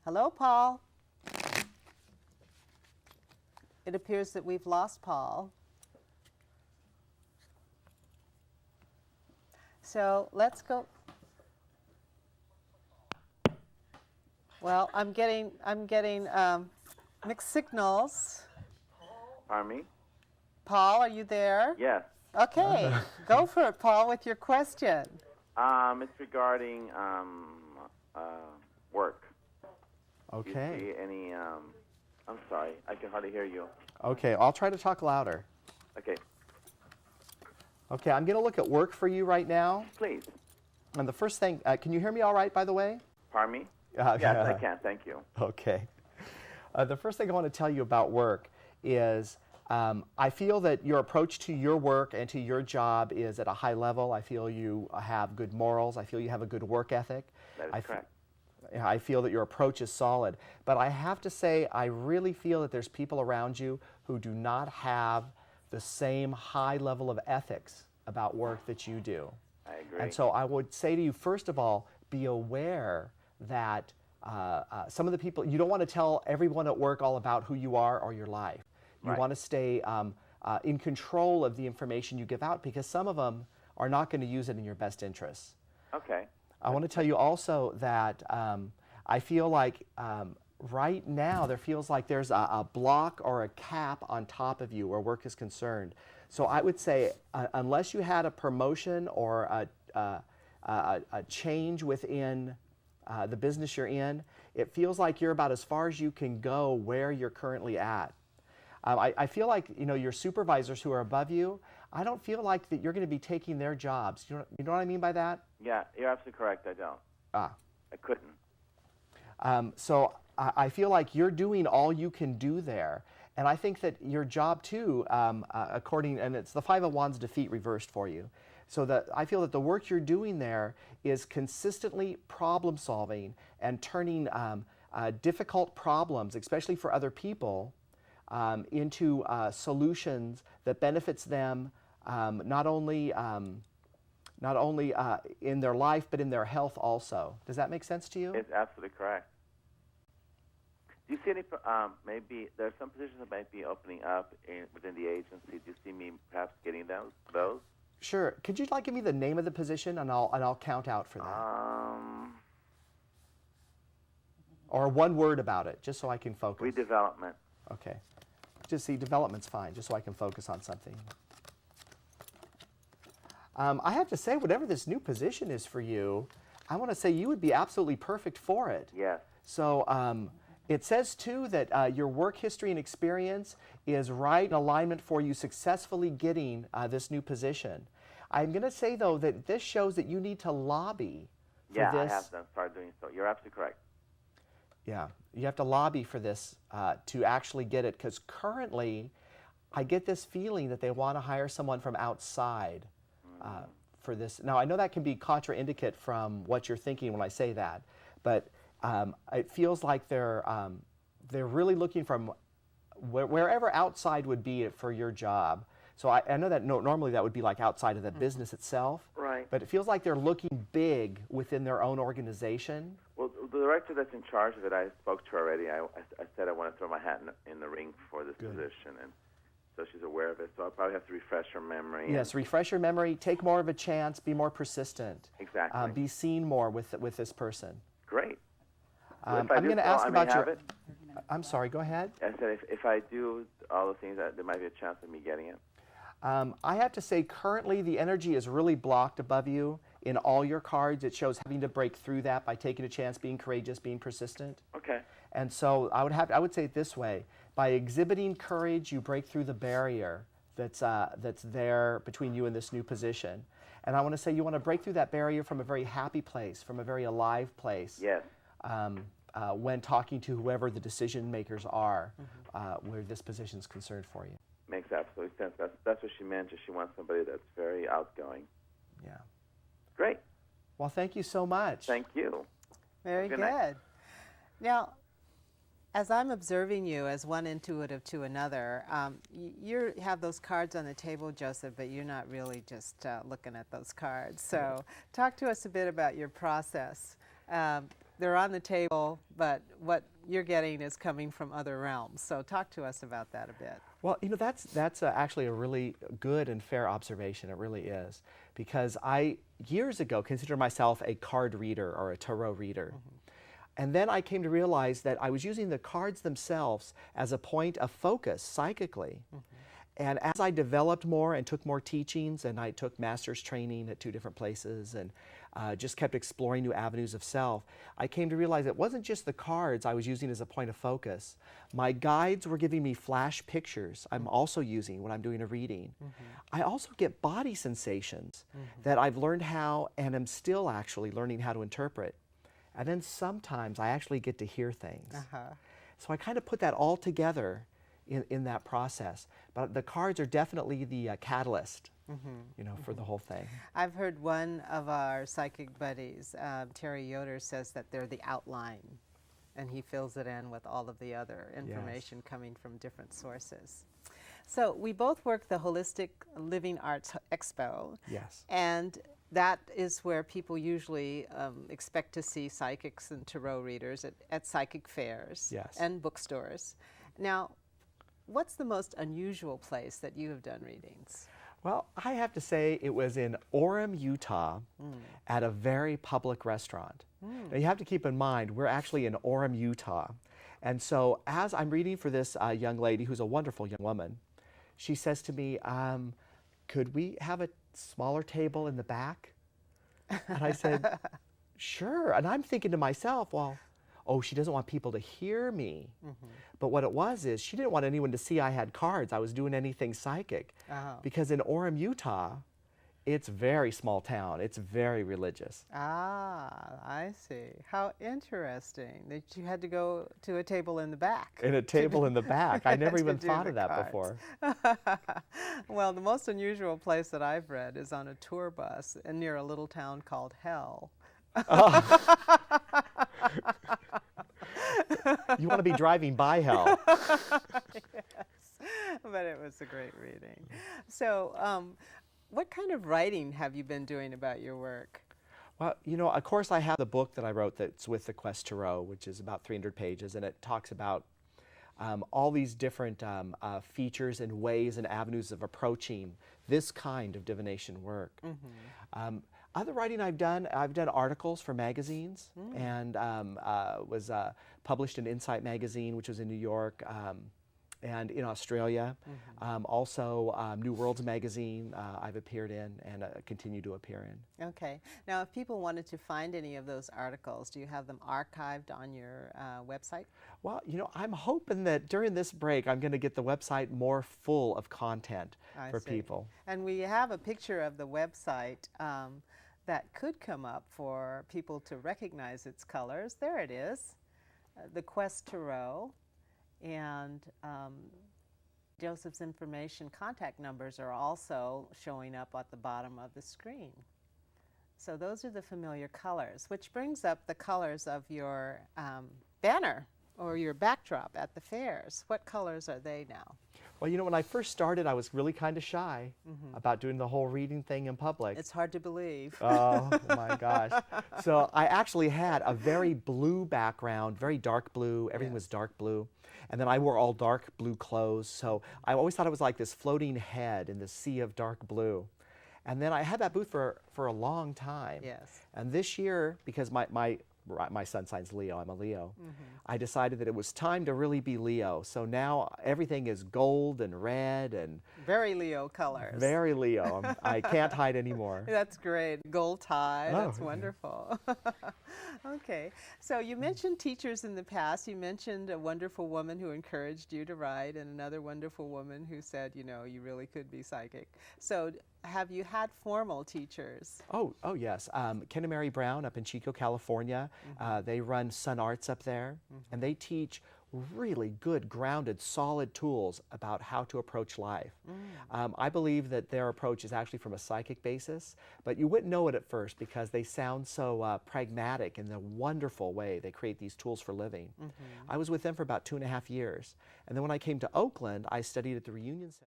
Hello, Paul. It appears that we've lost Paul. So let's go. Well, I'm getting mixed signals. Pardon me? Paul, are you there? Yes. Okay, go for it, Paul, with your question. It's regarding work. Do you Okay. see any, I'm sorry, I can hardly hear you. Okay, I'll try to talk louder. Okay, Okay, I'm going to look at work for you right now. please. And the first thing, can you hear me all right, by the way? Pardon me? Yes, I can, thank you. Okay. The first thing I want to tell you about work is I feel that your approach to your work and to your job is at a high level. I feel you have good morals. I feel you have a good work ethic. That is correct. I feel that your approach is solid. But I have to say, I really feel that there's people around you who do not have the same high level of ethics about work that you do. I agree. And so I would say to you, first of all, be aware that some of the people, you don't want to tell everyone at work all about who you are or your life. You Right. want to stay in control of the information you give out because some of them are not going to use it in your best interests. Okay. I want to tell you also that I feel like right now there feels like there's a block or a cap on top of you where work is concerned. So I would say unless you had a promotion or a change within the business you're in, it feels like you're about as far as you can go where you're currently at. I feel like your supervisors who are above you, I don't feel like that you're going to be taking their jobs. You know what I mean by that? Yeah, you're absolutely correct, I don't. Ah. I couldn't. So I feel like you're doing all you can do there. And I think that your job too, and it's the Five of Wands defeat reversed for you. So that I feel that the work you're doing there is consistently problem solving and turning difficult problems, especially for other people, into solutions that benefits them not only in their life but in their health also. Does that make sense to you? It's absolutely correct. Do you see any, maybe there's some positions that might be opening up within the agency. Do you see me perhaps getting those? Sure. Could you give me the name of the position and I'll count out for that? Or one word about it, just so I can focus. Redevelopment. Okay. Just see, development's fine, just so I can focus on something. I have to say, whatever this new position is for you, I want to say you would be absolutely perfect for it. Yes. So it says, too, that your work history and experience is right in alignment for you successfully getting this new position. I'm going to say, though, that this shows that you need to lobby for Yeah, this. I have to start doing so. You're absolutely correct. Yeah, you have to lobby for this to actually get it, because currently I get this feeling that they want to hire someone from outside for this. Now, I know that can be contraindicate from what you're thinking when I say that, but it feels like they're really looking from wherever outside would be for your job. So I know that normally that would be like outside of the business itself. Right. But it feels like they're looking big within their own organization. Well, the director that's in charge of it, I spoke to her already. I said I want to throw my hat in the ring for this position, and so she's aware of it. So I'll probably have to refresh her memory. Yes, refresh your memory, take more of a chance, be more persistent. Exactly. Be seen more with this person. Great. I'm If I do going to so, ask I may about have your... it. I'm sorry, go ahead. I said if I do all the things, there might be a chance of me getting it. I have to say, currently the energy is really blocked above you in all your cards. It shows having to break through that by taking a chance, being courageous, being persistent. Okay. And so I would say it this way: by exhibiting courage, you break through the barrier that's there between you and this new position. And I want to say you want to break through that barrier from a very happy place, from a very alive place. Yes. When talking to whoever the decision makers are, where this position is concerned for you. Makes absolute sense. That's what she meant. She wants somebody that's very outgoing. Yeah. Great. Well, thank you so much. Thank you. Very Good good. night. Now, as I'm observing you as one intuitive to another, you have those cards on the table, Joseph, but you're not really just looking at those cards. So talk to us a bit about your process. they're on the table, but what you're getting is coming from other realms. So talk to us about that a bit. Well, that's actually a really good and fair observation. It really is, because I years ago considered myself a card reader or a tarot reader. And then I came to realize that I was using the cards themselves as a point of focus psychically. And as I developed more and took more teachings, and I took master's training at 2 different places, and just kept exploring new avenues of self, I came to realize it wasn't just the cards I was using as a point of focus. My guides were giving me flash pictures I'm also using when I'm doing a reading. I also get body sensations that I've learned how and am still actually learning how to interpret. And then sometimes I actually get to hear things. So I kind of put that all together in that process. But the cards are definitely the catalyst, for the whole thing. I've heard one of our psychic buddies, Terry Yoder, says that they're the outline, and he fills it in with all of the other information coming from different sources. So we both work the Holistic Living Arts Expo. Yes. And that is where people usually expect to see psychics and tarot readers at psychic fairs and bookstores. Now, what's the most unusual place that you have done readings? Well, I have to say it was in Orem, Utah, at a very public restaurant. Now, you have to keep in mind, we're actually in Orem, Utah. And so as I'm reading for this young lady, who's a wonderful young woman, she says to me, could we have a smaller table in the back? And I said, sure. And I'm thinking to myself, well, oh, she doesn't want people to hear me. But what it was is she didn't want anyone to see I had cards. I was doing anything psychic. Because in Orem, Utah, it's a very small town. It's very religious. Ah, I see. How interesting that you had to go to a table in the back. In a table in the back. I never even do thought the of that cards. before. Well, the most unusual place that I've read is on a tour bus near a little town called Hell. You want to be driving by hell. Yes, but it was a great reading. So, what kind of writing have you been doing about your work? Well, of course I have the book that I wrote that's with the Quest Tarot, which is about 300 pages, and it talks about all these different features and ways and avenues of approaching this kind of divination work. Other writing I've done articles for magazines, and was published in Insight magazine, which was in New York, and in Australia. Also, New Worlds magazine I've appeared in and continue to appear in. Okay. Now, if people wanted to find any of those articles, do you have them archived on your website? Well, I'm hoping that during this break I'm going to get the website more full of content for people. And we have a picture of the website that could come up for people to recognize its colors. There it is, the Quest Tarot. And Joseph's information, contact numbers are also showing up at the bottom of the screen. So those are the familiar colors, which brings up the colors of your banner or your backdrop at the fairs. What colors are they now? Well, when I first started, I was really kind of shy about doing the whole reading thing in public. It's hard to believe. Oh my gosh. So I actually had a very blue background, very dark blue. Everything was dark blue. And then I wore all dark blue clothes. So I always thought it was like this floating head in the sea of dark blue. And then I had that booth for a long time. Yes. And this year, because my sun sign's Leo, I'm a Leo, I decided that it was time to really be Leo. So now everything is gold and red and very Leo colors. Very Leo. I can't hide anymore. That's great. Gold tie. Oh, That's wonderful. Okay. So you mentioned teachers in the past. You mentioned a wonderful woman who encouraged you to write and another wonderful woman who said, you really could be psychic. So have you had formal teachers? Oh yes. Ken and Mary Brown up in Chico, California. They run Sun Arts up there, and they teach really good, grounded, solid tools about how to approach life. I believe that their approach is actually from a psychic basis, but you wouldn't know it at first because they sound so pragmatic in the wonderful way they create these tools for living. I was with them for about 2.5 years, and then when I came to Oakland, I studied at the Reunion Center.